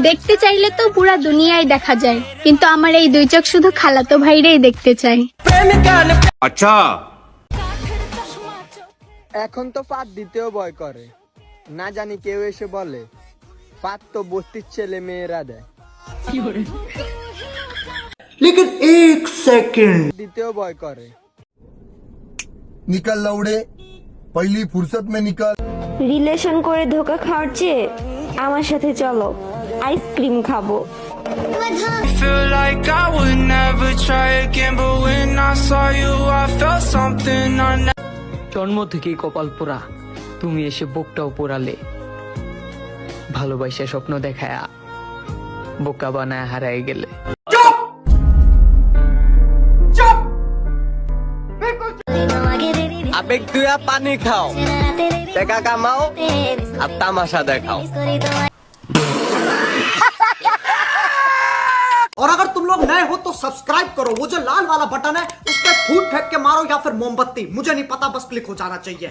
দেখতে চাইলে তো পুরা দুনিয়ায় দেখা যায়, কিন্তু আমার এই দুই চোখ শুধু খালাতো ভাইরেই দেখতে চাই। আচ্ছা, এখন তো পাত দিতেও ভয় করে, না জানি কেউ এসে বলে পাত তো বস্তির ছেলে মেয়েরা দেয়। लेकिन एक सेकंड দিতেও ভয় করে। निकल लौड़े, पहली फुर्सत में निकल। রিলেশন করে ধোকা খাওয়ার চেয়ে আমার সাথে চলো, আইসক্রিম খাবো। Feel like I would never try again, but when I saw you, I felt something I never. জন্ম থেকেই কপাল পোড়া, তুমি এসে বুকটাও পোড়ালে। ভালোবাসা স্বপ্ন দেখায়া বোকা বানায় হারাই গেলে। আবেগ দুয়া পানি খাও, টাকা কামাও আর তামাশা দেখাও। और अगर तुम लोग नए हो तो सब्सक्राइब करो, वो जो लाल वाला बटन है उस पर फूट फेंक के मारो या फिर मोमबत्ती, मुझे नहीं पता, बस क्लिक हो जाना चाहिए।